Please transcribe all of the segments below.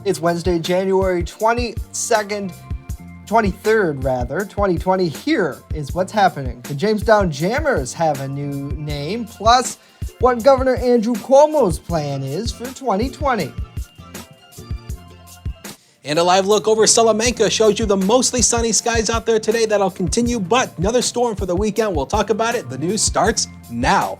It's Wednesday, January 23rd, 2020. Here is what's happening. The Jamestown Jammers have a new name, plus what Governor Andrew Cuomo's plan is for 2020. And a live look over Salamanca shows you the mostly sunny skies out there today. That'll continue, but another storm for the weekend. We'll talk about it. The news starts now.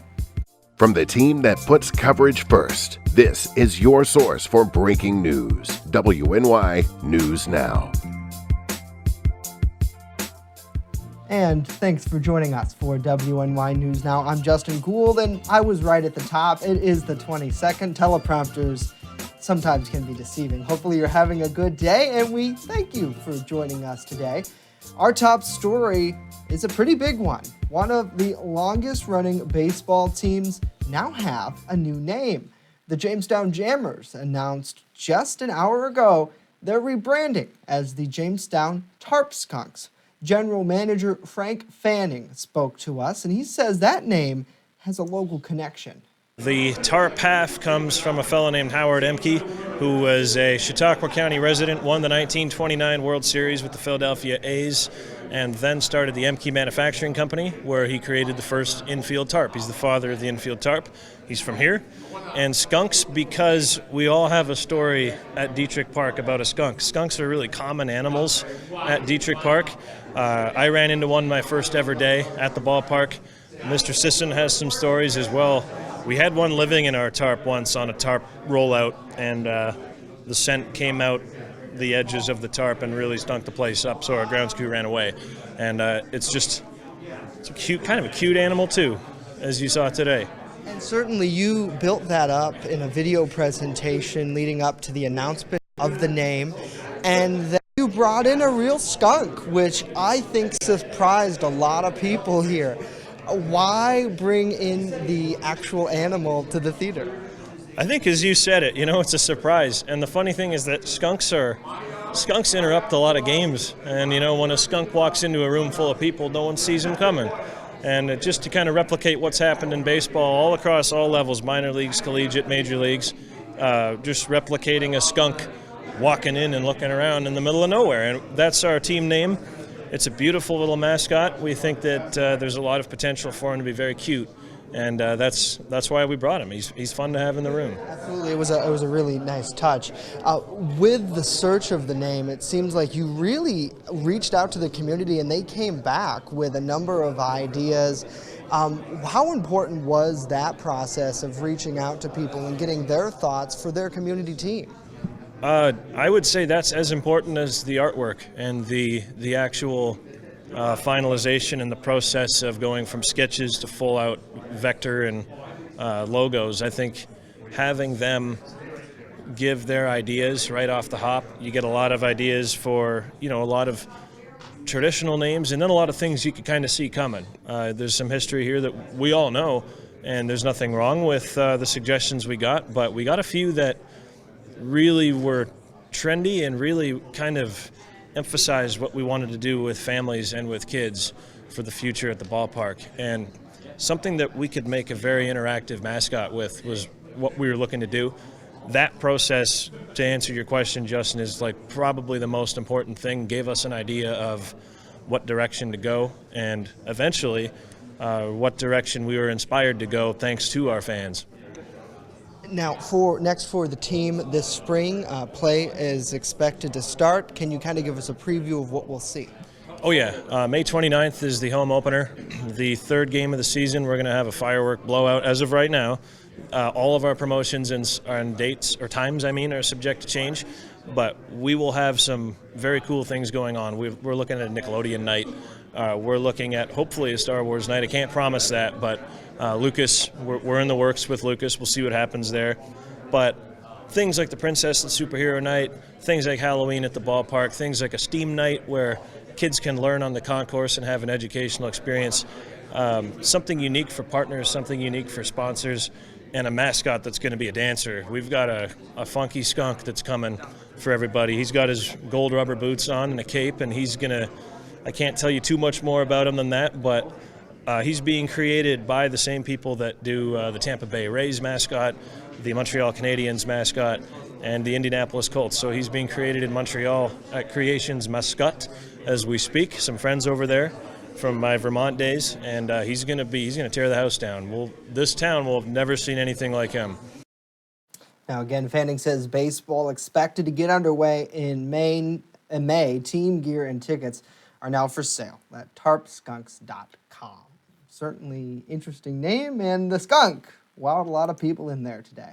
From the team that puts coverage first, this is your source for breaking news. WNY News Now. And thanks for joining us for WNY News Now. I'm Justin Gould, and I was right at the top. It is the 22nd. Teleprompters sometimes can be deceiving. Hopefully you're having a good day, and we thank you for joining us today. Our top story is a pretty big one. One of the longest-running baseball teams now have a new name. The Jamestown Jammers announced just an hour ago they're rebranding as the Jamestown Tarp Skunks. General Manager Frank Fanning spoke to us, and he says that name has a local connection. The Tarp half comes from a fellow named Howard Emke, who was a Chautauqua County resident, won the 1929 World Series with the Philadelphia A's, and then started the Emke Manufacturing Company, where he created the first infield tarp. He's the father of the infield tarp. He's from here. And skunks, because we all have a story at Dietrich Park about a skunk. Skunks are really common animals at Dietrich Park. I ran into one my first ever day at the ballpark. Mr. Sisson has some stories as well. We had one living in our tarp once on a tarp rollout, and the scent came out the edges of the tarp and really stunk the place up, so our grounds crew ran away. And it's a cute, kind of a cute animal too, as you saw today. And certainly you built that up in a video presentation leading up to the announcement of the name, and then you brought in a real skunk, which I think surprised a lot of people here. Why bring in the actual animal to the theater? I think, as you said it, it's a surprise. And the funny thing is that skunks interrupt a lot of games. And, when a skunk walks into a room full of people, no one sees him coming. And just to kind of replicate what's happened in baseball all across all levels, minor leagues, collegiate, major leagues, just replicating a skunk walking in and looking around in the middle of nowhere. And that's our team name. It's a beautiful little mascot. We think that there's a lot of potential for him to be very cute, and that's why we brought him. He's fun to have in the room. Absolutely, it was a really nice touch. With the search of the name, it seems like you really reached out to the community, and they came back with a number of ideas. How important was that process of reaching out to people and getting their thoughts for their community team? I would say that's as important as the artwork and the actual finalization and the process of going from sketches to full-out vector and logos. I think having them give their ideas right off the hop, you get a lot of ideas for, a lot of traditional names, and then a lot of things you could kind of see coming. There's some history here that we all know, and there's nothing wrong with the suggestions we got, but we got a few that really were trendy and really kind of emphasized what we wanted to do with families and with kids for the future at the ballpark. And something that we could make a very interactive mascot with was what we were looking to do. That process, to answer your question, Justin, is probably the most important thing. Gave us an idea of what direction to go, and eventually what direction we were inspired to go thanks to our fans. Now, for the team this spring, play is expected to start. Can you kind of give us a preview of what we'll see? Oh, yeah. May 29th is the home opener. The third game of the season, we're going to have a firework blowout as of right now. All of our promotions and dates, or times, are subject to change. But we will have some very cool things going on. We're looking at a Nickelodeon night. We're looking at, hopefully, a Star Wars night. I can't promise that, but Lucas, we're in the works with Lucas. We'll see what happens there. But things like the Princess and Superhero Night, things like Halloween at the ballpark, things like a STEAM night where kids can learn on the concourse and have an educational experience, something unique for partners, something unique for sponsors, and a mascot that's going to be a dancer. We've got a funky skunk that's coming for everybody. He's got his gold rubber boots on and a cape, and he's going to, I can't tell you too much more about him than that, but He's being created by the same people that do the Tampa Bay Rays mascot, the Montreal Canadiens mascot, and the Indianapolis Colts. So he's being created in Montreal at Creations Mascot as we speak. Some friends over there from my Vermont days, and he's going to tear the house down. This town will have never seen anything like him. Now again, Fanning says baseball expected to get underway in May. Team gear and tickets are now for sale at tarpskunks.com. Certainly interesting name, and the skunk wowed a lot of people in there today.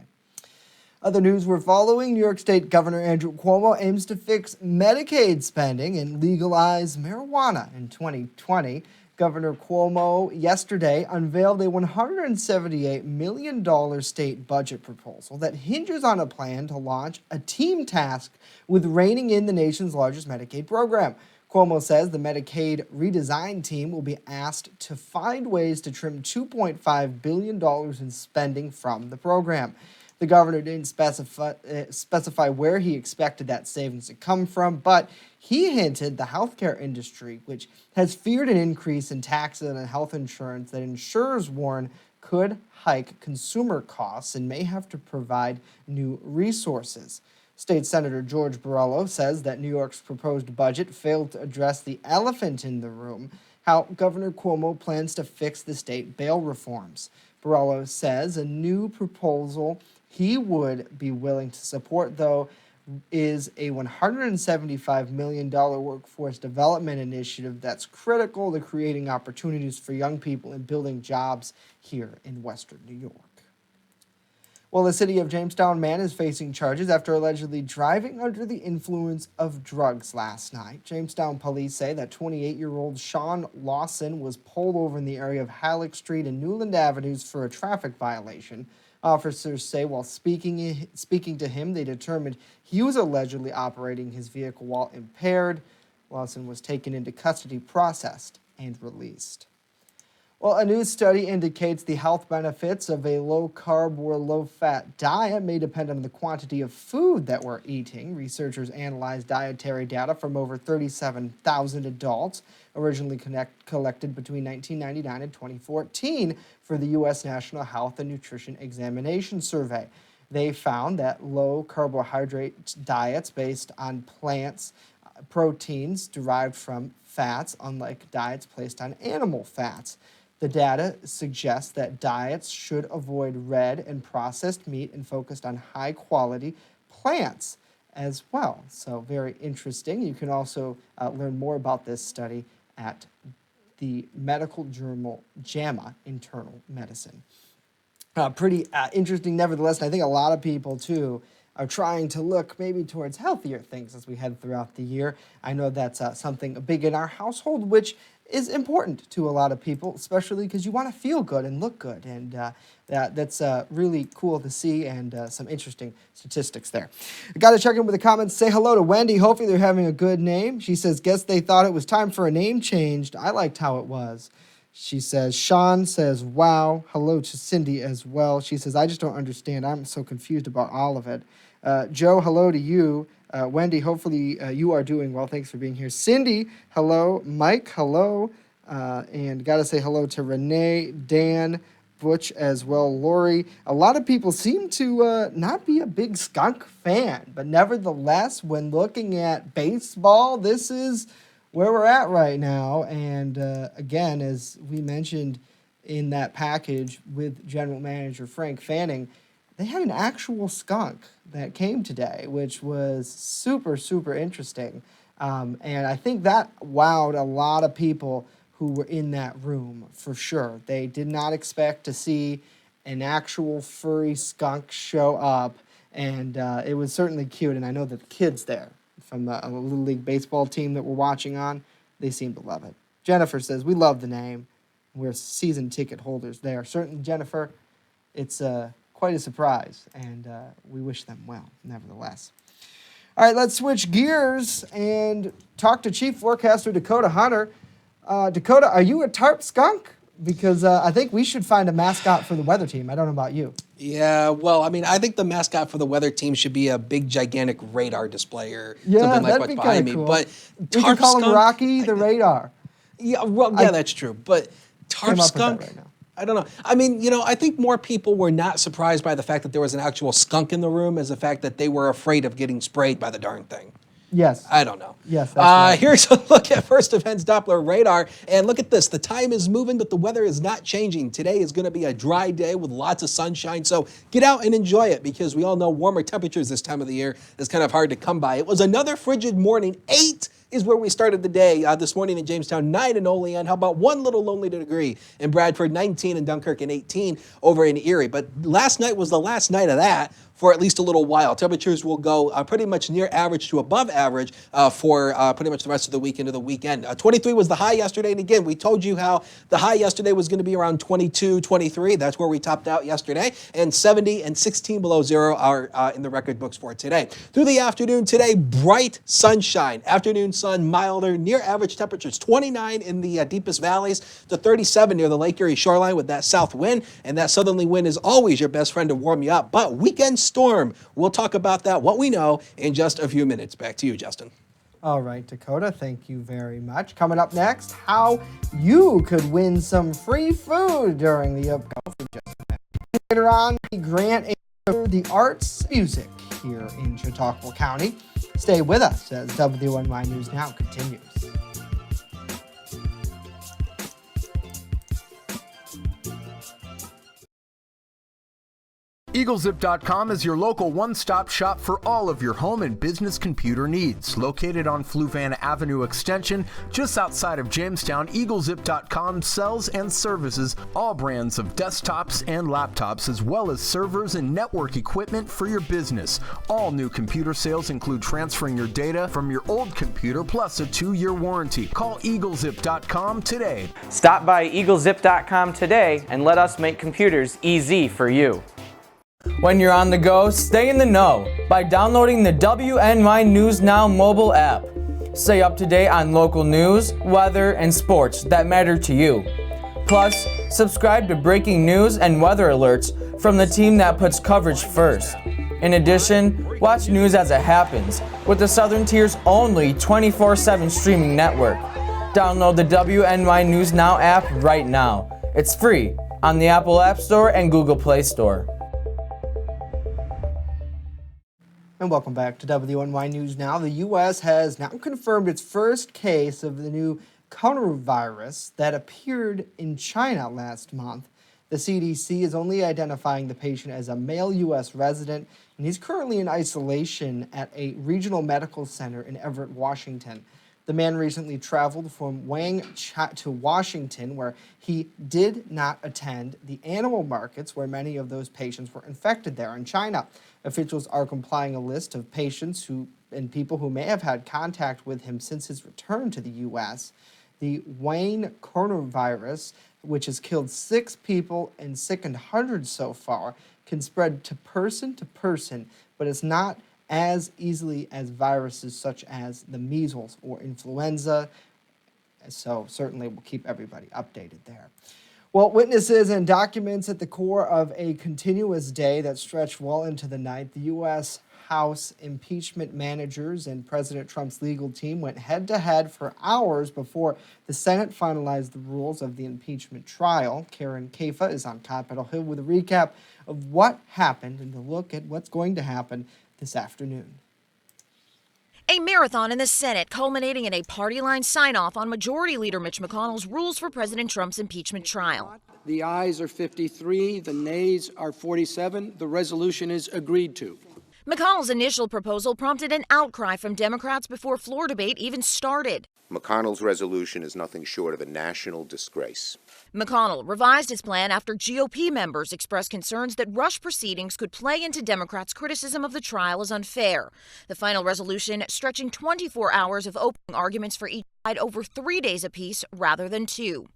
Other news we're following: New York State Governor Andrew Cuomo aims to fix Medicaid spending and legalize marijuana in 2020. Governor Cuomo yesterday unveiled a $178 million state budget proposal that hinges on a plan to launch a team task with reining in the nation's largest Medicaid program. Cuomo says the Medicaid redesign team will be asked to find ways to trim $2.5 billion in spending from the program. The governor didn't specify where he expected that savings to come from, but he hinted the healthcare industry, which has feared an increase in taxes and health insurance that insurers warn could hike consumer costs and may have to provide new resources. State Senator George Borrello says that New York's proposed budget failed to address the elephant in the room, how Governor Cuomo plans to fix the state bail reforms. Borrello says a new proposal he would be willing to support, though, is a $175 million workforce development initiative that's critical to creating opportunities for young people and building jobs here in Western New York. Well, the city of Jamestown man is facing charges after allegedly driving under the influence of drugs last night. Jamestown police say that 28-year-old Sean Lawson was pulled over in the area of Halleck Street and Newland Avenues for a traffic violation. Officers say while speaking to him, they determined he was allegedly operating his vehicle while impaired. Lawson was taken into custody, processed, and released. Well, a new study indicates the health benefits of a low-carb or low-fat diet may depend on the quantity of food that we're eating. Researchers analyzed dietary data from over 37,000 adults, originally collected between 1999 and 2014 for the U.S. National Health and Nutrition Examination Survey. They found that low-carbohydrate diets based on plants, proteins derived from fats, unlike diets placed on animal fats. The data suggests that diets should avoid red and processed meat and focused on high-quality plants as well. So very interesting. You can also learn more about this study at the medical journal JAMA Internal Medicine. Pretty interesting nevertheless, and I think a lot of people too are trying to look maybe towards healthier things as we head throughout the year. I know that's something big in our household, which is important to a lot of people, especially because you want to feel good and look good. And that's really cool to see, and some interesting statistics there. I got to check in with the comments. Say hello to Wendy. Hopefully they're having a good name. She says, guess they thought it was time for a name change. I liked how it was. She says, Sean says, wow. Hello to Cindy as well. She says, I just don't understand. I'm so confused about all of it. Joe, hello to you. Wendy, hopefully you are doing well. Thanks for being here. Cindy, hello. Mike, hello. And got to say hello to Renee, Dan, Butch as well, Lori. A lot of people seem to not be a big skunk fan, but nevertheless, when looking at baseball, this is where we're at right now. And again, as we mentioned in that package with General Manager Frank Fanning, they had an actual skunk that came today, which was super, super interesting. And I think that wowed a lot of people who were in that room for sure. They did not expect to see an actual furry skunk show up, and it was certainly cute. And I know that the kids there from the Little League baseball team that we're watching on, they seem to love it. Jennifer says, we love the name. We're season ticket holders there. Certainly, Jennifer, it's quite a surprise, and we wish them well, nevertheless. All right, let's switch gears and talk to Chief Forecaster Dakota Hunter. Dakota, are you a tarp skunk? Because I think we should find a mascot for the weather team. I don't know about you. Yeah, well, I mean, I think the mascot for the weather team should be a big, gigantic radar display or something like what's behind me. Cool. But we can call him Rocky the Radar. Yeah, well, yeah, that's true. But Tarp came up with skunk? that right now. I don't know. I mean, you know, I think more people were not surprised by the fact that there was an actual skunk in the room as the fact that they were afraid of getting sprayed by the darn thing. Yes. I don't know. Yes, that's right. Here's a look at First Events Doppler radar. And look at this. The time is moving, but the weather is not changing. Today is going to be a dry day with lots of sunshine. So get out and enjoy it, because we all know warmer temperatures this time of the year is kind of hard to come by. It was another frigid morning. 8 is where we started the day this morning in Jamestown, 9 in Olean. How about one little lonely degree in Bradford, 19 in Dunkirk, and 18 over in Erie. But last night was the last night of that for at least a little while. Temperatures will go pretty much near average to above average for pretty much the rest of the week into the weekend. 23 was the high yesterday, and again, we told you how the high yesterday was going to be around 22, 23. That's where we topped out yesterday, and 70 and 16 below zero are in the record books for today. Through the afternoon today, bright sunshine. Afternoon sun, milder, near average temperatures, 29 in the deepest valleys to 37 near the Lake Erie shoreline with that south wind, and that southerly wind is always your best friend to warm you up. But weekend storm, we'll talk about that, what we know, in just a few minutes. Back to you, Justin. All right, Dakota, thank you very much. Coming up next, how you could win some free food during the upcoming event. Later on, the grant for the arts music here in Chautauqua County. Stay with us as WNY News Now continues. EagleZip.com is your local one-stop shop for all of your home and business computer needs. Located on Fluvan Avenue Extension, just outside of Jamestown, EagleZip.com sells and services all brands of desktops and laptops, as well as servers and network equipment for your business. All new computer sales include transferring your data from your old computer plus a 2-year warranty. Call EagleZip.com today. Stop by EagleZip.com today and let us make computers easy for you. When you're on the go, stay in the know by downloading the WNY News Now mobile app. Stay up to date on local news, weather, and sports that matter to you. Plus, subscribe to breaking news and weather alerts from the team that puts coverage first. In addition, watch news as it happens with the Southern Tier's only 24/7 streaming network. Download the WNY News Now app right now. It's free on the Apple App Store and Google Play Store. And welcome back to WNY News Now. The U.S. has now confirmed its first case of the new coronavirus that appeared in China last month. The CDC is only identifying the patient as a male U.S. resident, and he's currently in isolation at a regional medical center in Everett, Washington. The man recently traveled from Wang to Washington, where he did not attend the animal markets where many of those patients were infected there in China. Officials are compiling a list of patients and people who may have had contact with him since his return to the U.S. The Wang coronavirus, which has killed 6 people and sickened hundreds so far, can spread to person, but it's not as easily as viruses such as the measles or influenza. So certainly we'll keep everybody updated there. Well, witnesses and documents at the core of a continuous day that stretched well into the night. The U.S. House impeachment managers and President Trump's legal team went head-to-head for hours before the Senate finalized the rules of the impeachment trial. Karen Kafa is on Capitol Hill with a recap of what happened and a look at what's going to happen this afternoon. A marathon in the Senate culminating in a party line sign-off on Majority Leader Mitch McConnell's rules for President Trump's impeachment trial. The ayes are 53, the nays are 47. The resolution is agreed to. McConnell's initial proposal prompted an outcry from Democrats before floor debate even started. McConnell's resolution is nothing short of a national disgrace. McConnell revised his plan after GOP members expressed concerns that rush proceedings could play into Democrats' criticism of the trial as unfair. The final resolution stretching 24 hours of opening arguments for each side over 3 days apiece rather than 2.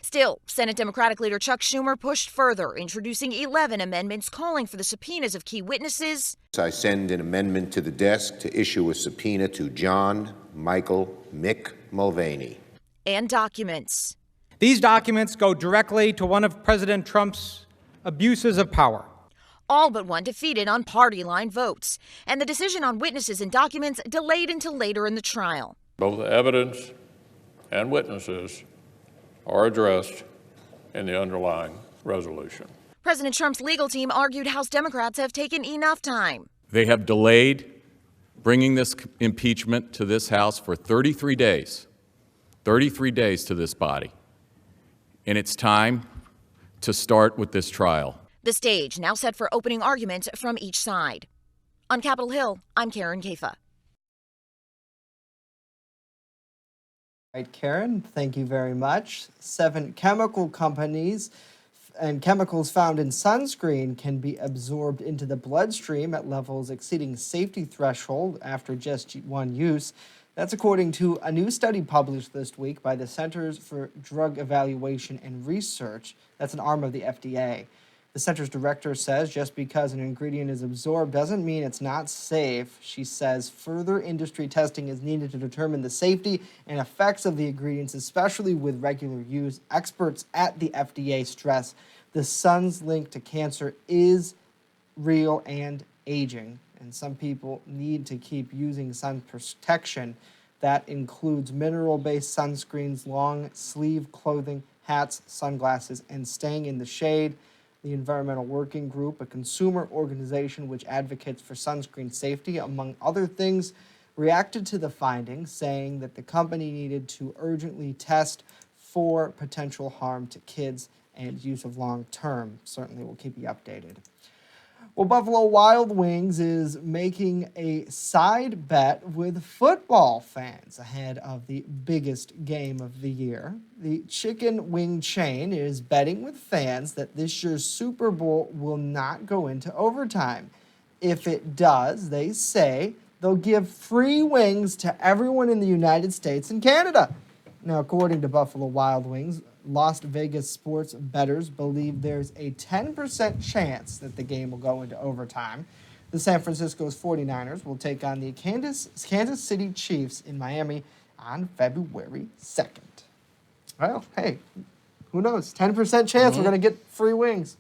Still, Senate Democratic leader Chuck Schumer pushed further, introducing 11 amendments calling for the subpoenas of key witnesses. I send an amendment to the desk to issue a subpoena to John Michael Mick Mulvaney. And documents. These documents go directly to one of President Trump's abuses of power. All but one defeated on party line votes, and the decision on witnesses and documents delayed until later in the trial. Both evidence and witnesses are addressed in the underlying resolution. President Trump's legal team argued House Democrats have taken enough time. They have delayed bringing this impeachment to this House for 33 days to this body. And it's time to start with this trial. The stage now set for opening arguments from each side. On Capitol Hill, I'm Karen Kafa. Right, Karen, thank you very much. 7 chemical companies and chemicals found in sunscreen can be absorbed into the bloodstream at levels exceeding safety threshold after just one use. That's according to a new study published this week by the Centers for Drug Evaluation and Research. That's an arm of the FDA. The center's director says just because an ingredient is absorbed doesn't mean it's not safe. She says further industry testing is needed to determine the safety and effects of the ingredients, especially with regular use. Experts at the FDA stress the sun's link to cancer is real and aging, and some people need to keep using sun protection. That includes mineral-based sunscreens, long-sleeve clothing, hats, sunglasses, and staying in the shade. The Environmental Working Group, a consumer organization which advocates for sunscreen safety, among other things, reacted to the findings, saying that the company needed to urgently test for potential harm to kids and use of long-term. Certainly we'll keep you updated. Well, Buffalo Wild Wings is making a side bet with football fans ahead of the biggest game of the year. The chicken wing chain is betting with fans that this year's Super Bowl will not go into overtime. If it does, they say they'll give free wings to everyone in the United States and Canada. Now, according to Buffalo Wild Wings, Las Vegas sports bettors believe there's a 10% chance that the game will go into overtime. The San Francisco's 49ers will take on the Kansas City Chiefs in Miami on February 2nd. Well, hey, who knows? 10% chance we're going to get free wings.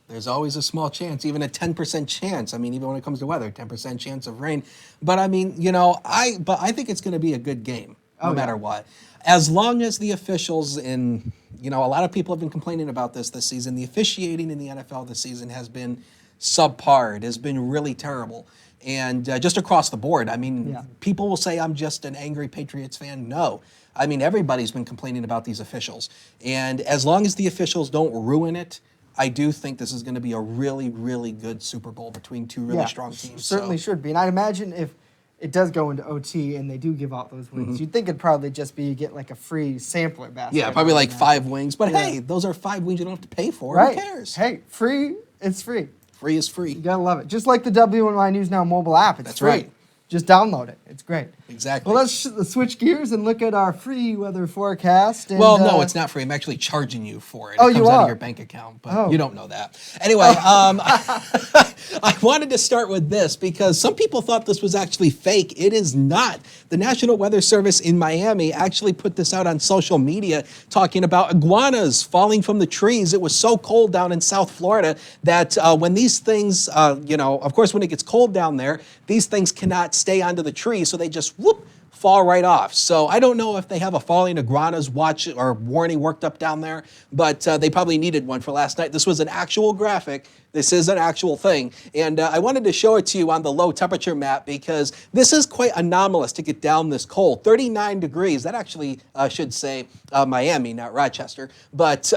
There's always a small chance, even a 10% chance. I mean, even when it comes to weather, 10% chance of rain. But I mean, I think it's going to be a good game, no matter what. As long as the officials a lot of people have been complaining about this season. The officiating in the NFL this season has been subpar. It has been really terrible. And just across the board, I mean, people will say I'm just an angry Patriots fan. No. I mean, everybody's been complaining about these officials. And as long as the officials don't ruin it, I do think this is going to be a really, really good Super Bowl between two really strong teams. Certainly should be. And I'd imagine if it does go into OT and they do give out those wings, you'd think it'd probably just be you get like a free sampler basket. Yeah, probably like 5 wings. But hey, those are 5 wings you don't have to pay for. Right. Who cares? Hey, free, it's free. Free is free. You gotta love it. Just like the WNY News Now mobile app. It's free. Right. Just download it. It's great. Exactly. Well, let's switch gears and look at our free weather forecast. And, well, no, it's not free. I'm actually charging you for it. It comes out of your bank account, but you don't know that. Anyway, I wanted to start with this because some people thought this was actually fake. It is not. The National Weather Service in Miami actually put this out on social media talking about iguanas falling from the trees. It was so cold down in South Florida that when these things, of course, when it gets cold down there, these things cannot stay onto the tree, so they just fall right off. So I don't know if they have a falling iguanas watch or warning worked up down there, but they probably needed one for last night. This was an actual graphic. This is an actual thing. And I wanted to show it to you on the low temperature map because this is quite anomalous to get down this cold. 39 degrees. That actually should say Miami, not Rochester. But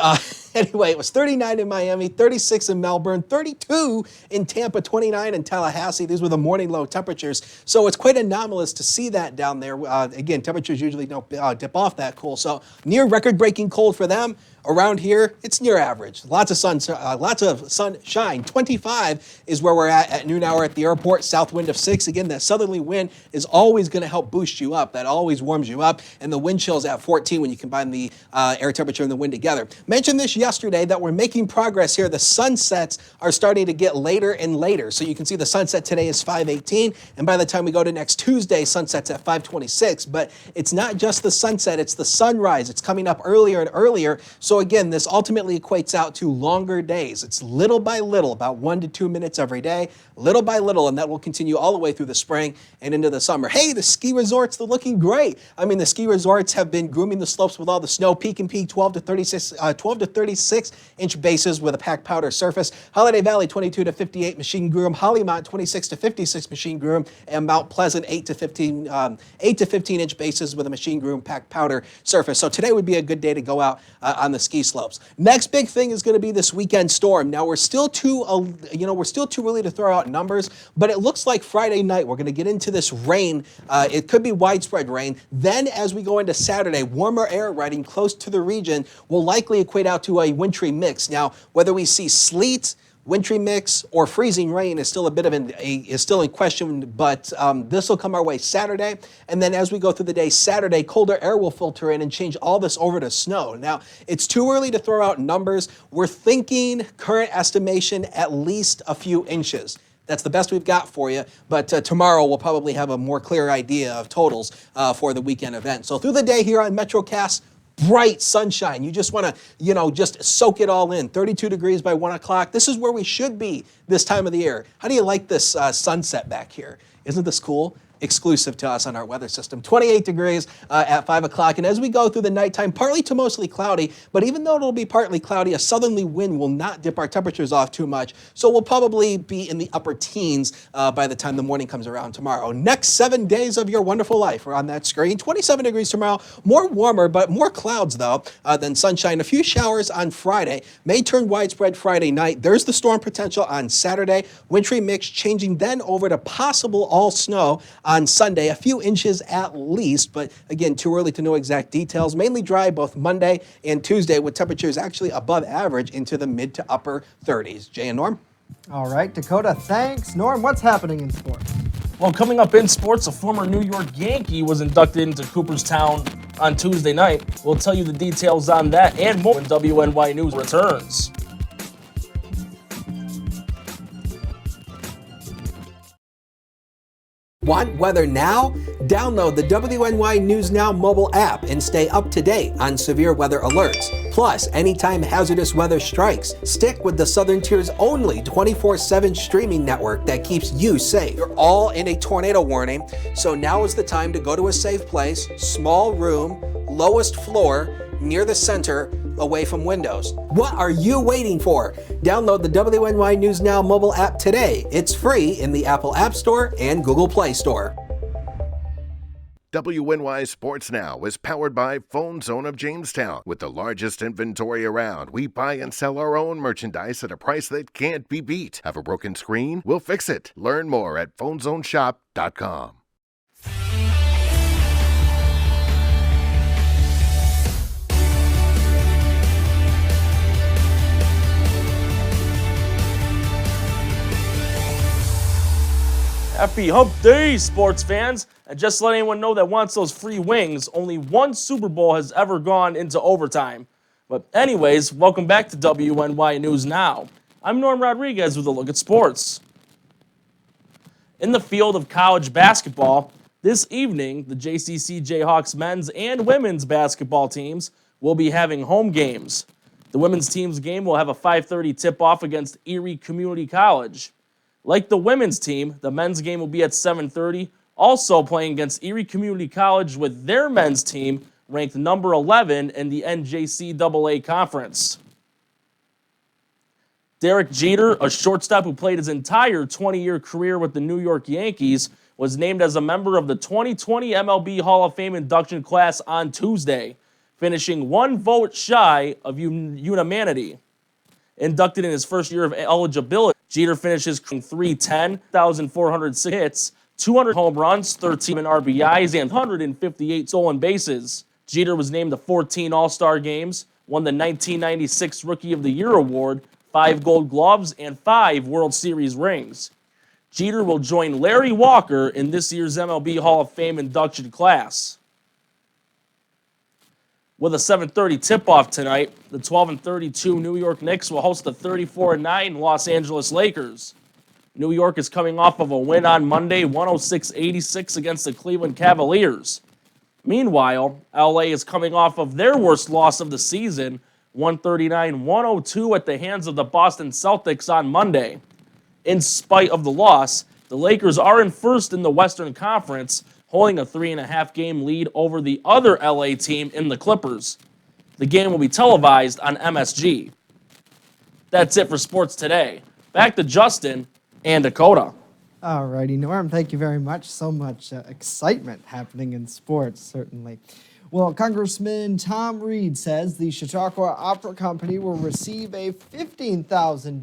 anyway, it was 39 in Miami, 36 in Melbourne, 32 in Tampa, 29 in Tallahassee. These were the morning low temperatures. So it's quite anomalous to see that down there. Again, temperatures usually don't dip off that cool. So near record-breaking cold for them. Around here, it's near average. Lots of sunshine. 25 is where we're at noon hour at the airport. South wind of 6. Again, that southerly wind is always going to help boost you up. That always warms you up. And the wind chill's at 14 when you combine the air temperature and the wind together. Mentioned this yesterday that we're making progress here. The sunsets are starting to get later and later. So you can see the sunset today is 5:18. And by the time we go to next Tuesday, sunset's at 5:26. But it's not just the sunset. It's the sunrise. It's coming up earlier and earlier. So So again, this ultimately equates out to longer days. It's little by little, about 1 to 2 minutes every day, little by little, and that will continue all the way through the spring and into the summer. Hey, the ski resorts, they're looking great. I mean, the ski resorts have been grooming the slopes with all the snow. Peak and Peak, 12 to 36 inch bases with a packed powder surface. Holiday Valley, 22 to 58 machine groom. Hollymont, 26 to 56 machine groom, and Mount Pleasant, 8 to 15 inch bases with a machine groom packed powder surface. So today would be a good day to go out on the ski slopes. Next big thing is going to be this weekend storm. Now we're still too early to throw out numbers, but it looks like Friday night we're going to get into this rain. It could be widespread rain. Then as we go into Saturday, warmer air riding close to the region will likely equate out to a wintry mix. Now whether we see sleet, wintry mix, or freezing rain is still in question, but this will come our way Saturday. And then as we go through the day Saturday, colder air will filter in and change all this over to snow. Now, it's too early to throw out numbers. We're thinking current estimation at least a few inches. That's the best we've got for you, but tomorrow we'll probably have a more clear idea of totals for the weekend event. So through the day here on MetroCast, bright sunshine. You just want to, just soak it all in. 32 degrees by 1 o'clock. This is where we should be this time of the year. How do you like this sunset back here? Isn't this cool? Exclusive to us on our weather system. 28 degrees at 5 o'clock. And as we go through the nighttime, partly to mostly cloudy, but even though it'll be partly cloudy, a southerly wind will not dip our temperatures off too much. So we'll probably be in the upper teens by the time the morning comes around tomorrow. Next 7 days of your wonderful life are on that screen. 27 degrees tomorrow, more warmer, but more clouds though than sunshine. A few showers on Friday, may turn widespread Friday night. There's the storm potential on Saturday. Wintry mix changing then over to possible all snow on Sunday, a few inches at least, but again, too early to know exact details. Mainly dry both Monday and Tuesday with temperatures actually above average into the mid to upper 30s. Jay and Norm? All right, Dakota, thanks. Norm, what's happening in sports? Well, coming up in sports, a former New York Yankee was inducted into Cooperstown on Tuesday night. We'll tell you the details on that and more when WNY News returns. Want weather now? Download the WNY News Now mobile app and stay up to date on severe weather alerts. Plus, anytime hazardous weather strikes, stick with the Southern Tier's only 24/7 streaming network that keeps you safe. You're all in a tornado warning, so now is the time to go to a safe place, small room, lowest floor, near the center, away from windows. What are you waiting for? Download the WNY News Now mobile app today. It's free in the Apple App Store and Google Play Store. WNY Sports Now is powered by Phone Zone of Jamestown. With the largest inventory around, we buy and sell our own merchandise at a price that can't be beat. Have a broken screen? We'll fix it. Learn more at phonezoneshop.com. Happy Hump Day, sports fans. And just to let anyone know that wants those free wings, only one Super Bowl has ever gone into overtime. But anyways, welcome back to WNY News Now. I'm Norm Rodriguez with a look at sports. In the field of college basketball, this evening, the JCC Jayhawks men's and women's basketball teams will be having home games. The women's team's game will have a 5:30 tip-off against Erie Community College. Like the women's team, the men's game will be at 7:30, also playing against Erie Community College with their men's team ranked number 11 in the NJCAA Conference. Derek Jeter, a shortstop who played his entire 20-year career with the New York Yankees, was named as a member of the 2020 MLB Hall of Fame induction class on Tuesday, finishing one vote shy of unanimity. Inducted in his first year of eligibility, Jeter finishes 310, 1,406 hits, 200 home runs, 13 RBIs, and 158 stolen bases. Jeter was named to 14 All-Star games, won the 1996 Rookie of the Year award, 5 Gold Gloves, and 5 World Series rings. Jeter will join Larry Walker in this year's MLB Hall of Fame induction class. With a 7:30 tip-off tonight, the 12-32 New York Knicks will host the 34-9 Los Angeles Lakers. New York is coming off of a win on Monday, 106-86 against the Cleveland Cavaliers. Meanwhile, LA is coming off of their worst loss of the season, 139-102 at the hands of the Boston Celtics on Monday. In spite of the loss, the Lakers are in first in the Western Conference, holding a 3.5-game lead over the other LA team in the Clippers. The game will be televised on MSG. That's it for sports today. Back to Justin and Dakota. Alrighty, Norm, thank you very much. So much excitement happening in sports, certainly. Well, Congressman Tom Reed says the Chautauqua Opera Company will receive a $15,000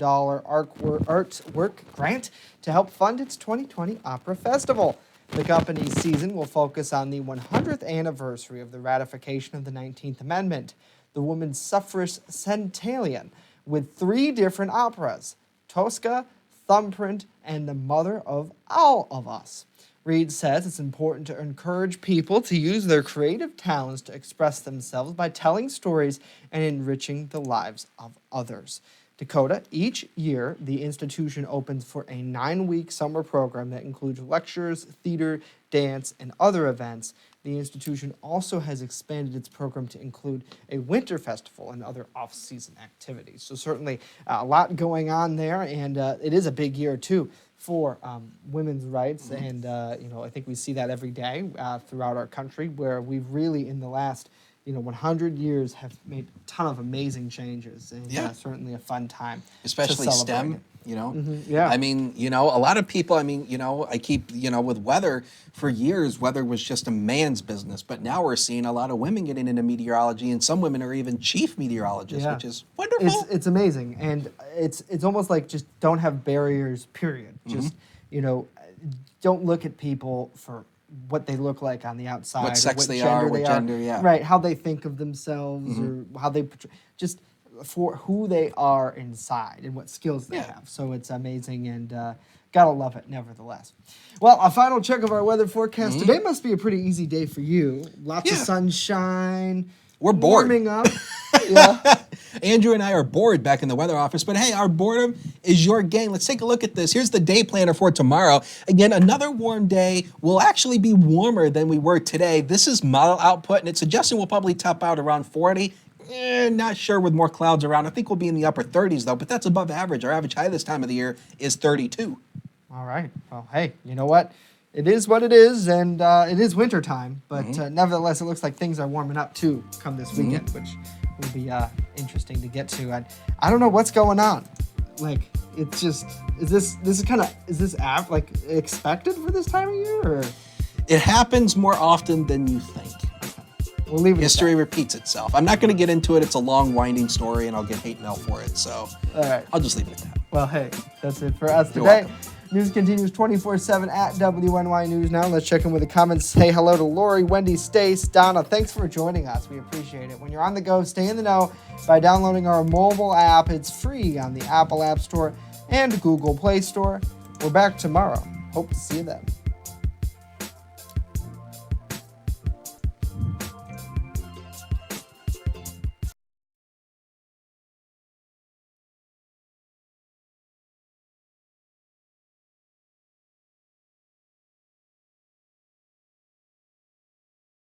artwork grant to help fund its 2020 Opera Festival. The company's season will focus on the 100th anniversary of the ratification of the 19th Amendment, the women's suffrage centennial, with 3 different operas, Tosca, Thumbprint, and The Mother of All of Us. Reed says it's important to encourage people to use their creative talents to express themselves by telling stories and enriching the lives of others. Dakota, each year, the institution opens for a 9-week summer program that includes lectures, theater, dance, and other events. The institution also has expanded its program to include a winter festival and other off-season activities. So certainly a lot going on there, and it is a big year, too, for women's rights. And, I think we see that every day throughout our country, where we've really, in the last 100 years, have made a ton of amazing changes, and certainly a fun time. Especially STEM, Yeah. I mean, a lot of people, I keep, with weather, for years, weather was just a man's business, but now we're seeing a lot of women getting into meteorology, and some women are even chief meteorologists, which is wonderful. It's amazing, and it's almost like just don't have barriers, period. Just, don't look at people for what they look like on the outside, what sex they gender are, what gender, yeah. Right, how they think of themselves, or how they portray, just for who they are inside and what skills they have. So it's amazing, and gotta love it nevertheless. Well, a final check of our weather forecast. Today must be a pretty easy day for you. Lots of sunshine. We're bored. Warming up. Yeah. Andrew and I are bored back in the weather office, but hey, our boredom is your gain. Let's take a look at this. Here's the day planner for tomorrow. Again, another warm day. Will actually be warmer than we were today. This is model output, and it's suggesting we'll probably top out around 40. Not sure with more clouds around. I think we'll be in the upper 30s, though, but that's above average. Our average high this time of the year is 32. All right. Well, hey, you know what? It is what it is, and it is winter time, but nevertheless, it looks like things are warming up, too, come this weekend, which will be interesting to get to. And I don't know what's going on. Like, it's just, is this app, like, expected for this time of year, or? It happens more often than you think. We'll leave it. History repeats itself. I'm not going to get into it. It's a long, winding story, and I'll get hate mail for it, so all right. I'll just leave it at that. Well, hey, that's it for us You're today. welcome. News continues 24/7 at WNY News Now. Let's check in with the comments. Say hello to Lori, Wendy, Stace, Donna. Thanks for joining us. We appreciate it. When you're on the go, stay in the know by downloading our mobile app. It's free on the Apple App Store and Google Play Store. We're back tomorrow. Hope to see you then.